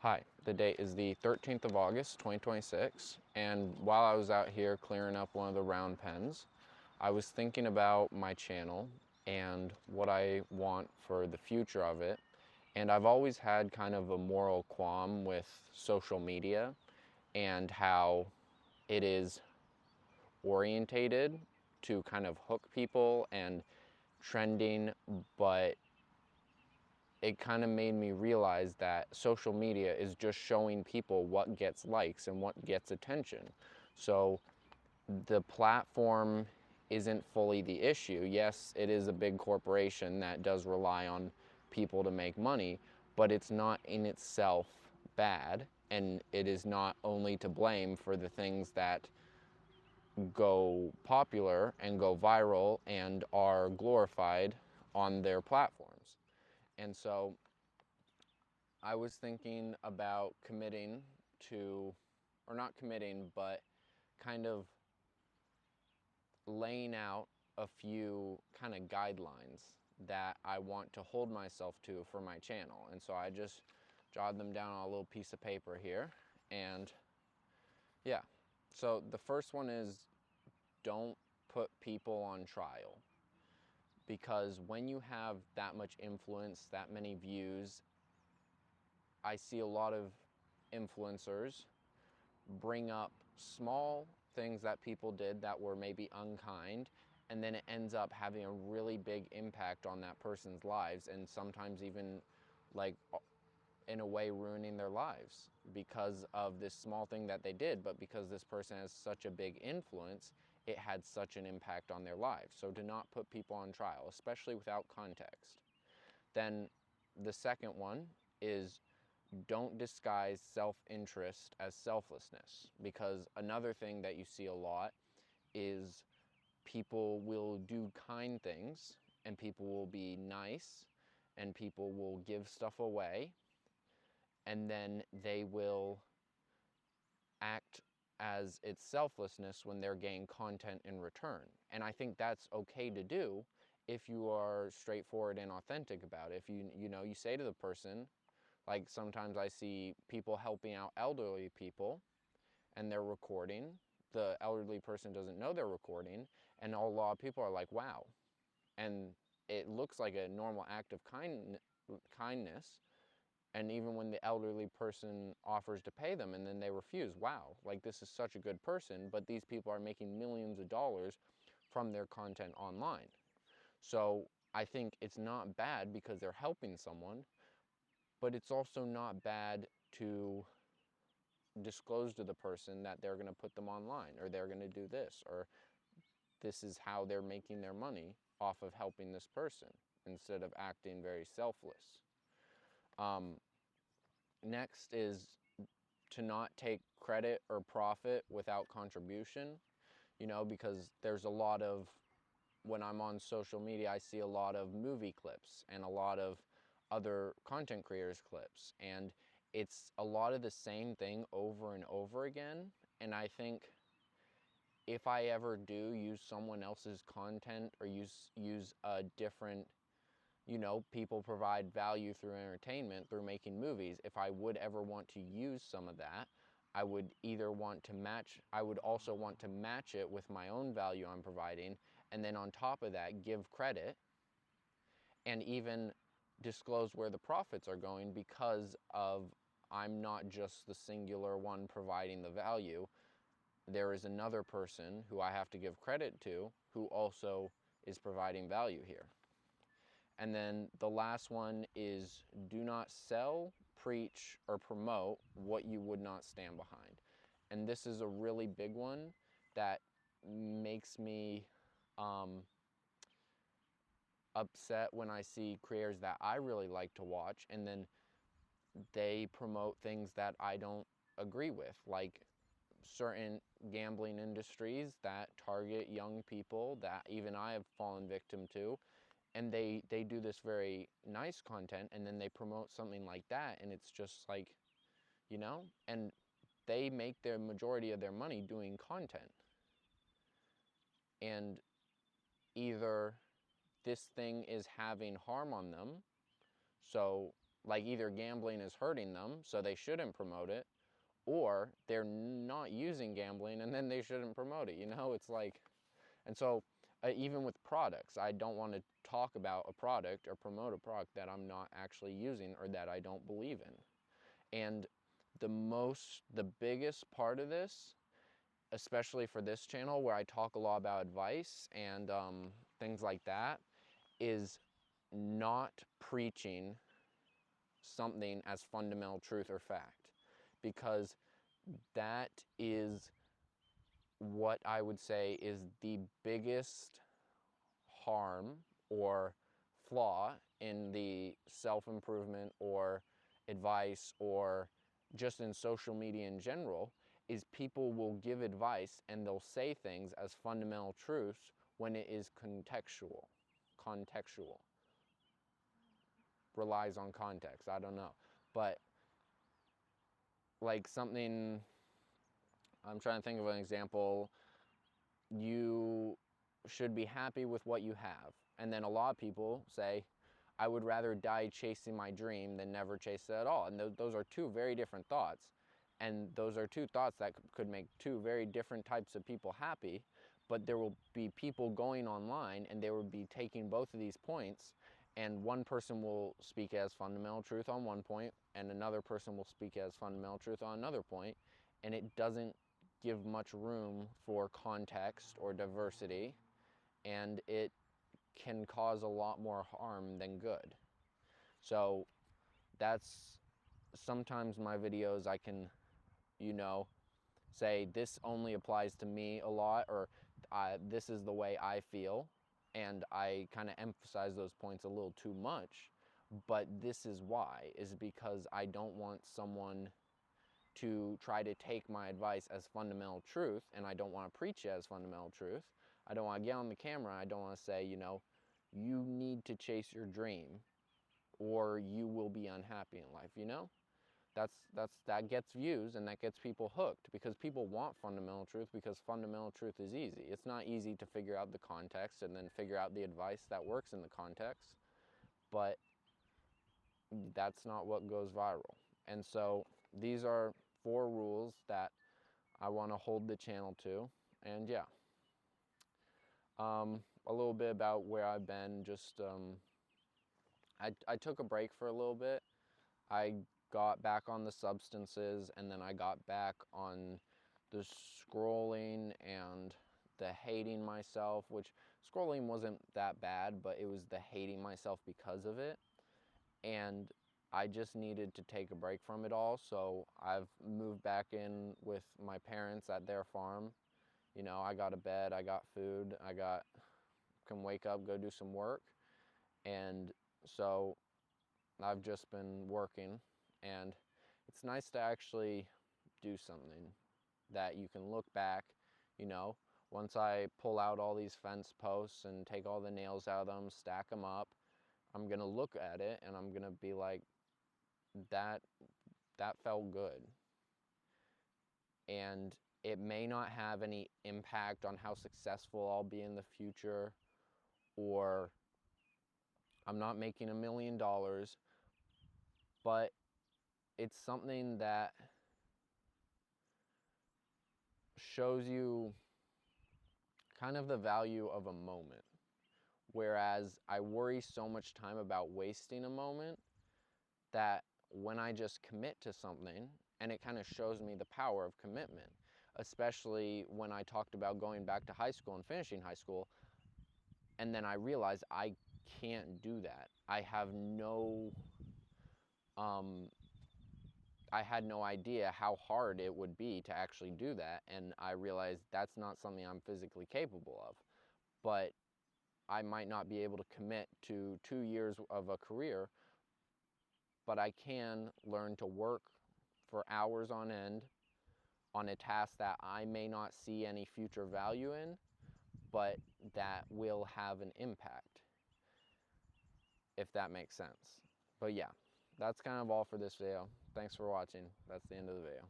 Hi, the date is the 13th of August, 2026, and while I was out here clearing up one of the round pens, I was thinking about my channel and what I want for the future of it. And I've always had kind of a moral qualm with social media and how it is orientated to kind of hook people and trending, but it kind of made me realize that social media is just showing people what gets likes and what gets attention. So the platform isn't fully the issue. Yes, it is a big corporation that does rely on people to make money, but it's not in itself bad, and it is not only to blame for the things that go popular and go viral and are glorified on their platforms. And so I was thinking about committing to, or not committing, but kind of laying out a few kind of guidelines that I want to hold myself to for my channel. And so I just jotted them down on a little piece of paper here. And yeah, so the first one is don't put people on trial. Because when you have that much influence, that many views, I see a lot of influencers bring up small things that people did that were maybe unkind, and then it ends up having a really big impact on that person's lives, and sometimes even like in a way ruining their lives because of this small thing that they did. But because this person has such a big influence, it had such an impact on their lives. So do not put people on trial, especially without context. Then the second one is don't disguise self-interest as selflessness, because another thing that you see a lot is people will do kind things and people will be nice and people will give stuff away, and then they will act as its selflessness when they're getting content in return. And I think that's okay to do if you are straightforward and authentic about it. If you say to the person, like sometimes I see people helping out elderly people and they're recording. The elderly person doesn't know they're recording, and a lot of people are like, wow. And it looks like a normal act of kindness. And even when the elderly person offers to pay them and then they refuse, wow, like this is such a good person, but these people are making millions of dollars from their content online. So I think it's not bad because they're helping someone, but it's also not bad to disclose to the person that they're going to put them online, or they're going to do this, or this is how they're making their money off of helping this person, instead of acting very selfless. Next is to not take credit or profit without contribution, because there's a lot of, when I'm on social media, I see a lot of movie clips and a lot of other content creators clips, and it's a lot of the same thing over and over again. And I think if I ever do use someone else's content or use a different, people provide value through entertainment, through making movies, if I would ever want to use some of that, I would also want to match it with my own value I'm providing, and then on top of that, give credit and even disclose where the profits are going, because of I'm not just the singular one providing the value. There is another person who I have to give credit to who also is providing value here. And then the last one is do not sell, preach, or promote what you would not stand behind. And this is a really big one that makes me upset when I see creators that I really like to watch and then they promote things that I don't agree with, like certain gambling industries that target young people that even I have fallen victim to. And they do this very nice content, and then they promote something like that, and it's just like, and they make the majority of their money doing content. And either this thing is having harm on them, so like either gambling is hurting them, so they shouldn't promote it, or they're not using gambling and then they shouldn't promote it, you know? It's like, and so even with products, I don't want to talk about a product or promote a product that I'm not actually using or that I don't believe in. And the biggest part of this, especially for this channel where I talk a lot about advice and things like that, is not preaching something as fundamental truth or fact, because that is what I would say is the biggest harm or flaw in the self-improvement or advice or just in social media in general, is people will give advice and they'll say things as fundamental truths when it is contextual. Relies on context, I don't know. But like something, I'm trying to think of an example. You should be happy with what you have. And then a lot of people say, I would rather die chasing my dream than never chase it at all. And those are two very different thoughts. And those are two thoughts that could make two very different types of people happy. But there will be people going online and they will be taking both of these points, and one person will speak as fundamental truth on one point and another person will speak as fundamental truth on another point, and it doesn't give much room for context or diversity, and it can cause a lot more harm than good. So that's sometimes my videos I can, you know, say this only applies to me a lot, or this is the way I feel, and I kind of emphasize those points a little too much, but this is why, is because I don't want someone to try to take my advice as fundamental truth, and I don't want to preach it as fundamental truth. I don't want to get on the camera, I don't want to say, you know, you need to chase your dream or you will be unhappy in life, you know? That gets views and that gets people hooked, because people want fundamental truth, because fundamental truth is easy. It's not easy to figure out the context and then figure out the advice that works in the context, but that's not what goes viral. And so these are 4 rules that I want to hold the channel to. And yeah, a little bit about where I've been. Just I took a break for a little bit. I got back on the substances, and then I got back on the scrolling and the hating myself, which scrolling wasn't that bad, but it was the hating myself because of it. And I just needed to take a break from it all, so I've moved back in with my parents at their farm. You know, I got a bed, I got food, can wake up, go do some work, and so I've just been working, and it's nice to actually do something that you can look back, you know, once I pull out all these fence posts and take all the nails out of them, stack them up, I'm gonna look at it and I'm gonna be like, that felt good. And it may not have any impact on how successful I'll be in the future, or I'm not making $1 million, but it's something that shows you kind of the value of a moment. Whereas I worry so much time about wasting a moment that when I just commit to something, and it kind of shows me the power of commitment, especially when I talked about going back to high school and finishing high school, and then I realized I can't do that. I had no idea how hard it would be to actually do that, and I realized that's not something I'm physically capable of. But I might not be able to commit to 2 years of a career, but I can learn to work for hours on end on a task that I may not see any future value in, but that will have an impact, if that makes sense. But yeah, that's kind of all for this video. Thanks for watching. That's the end of the video.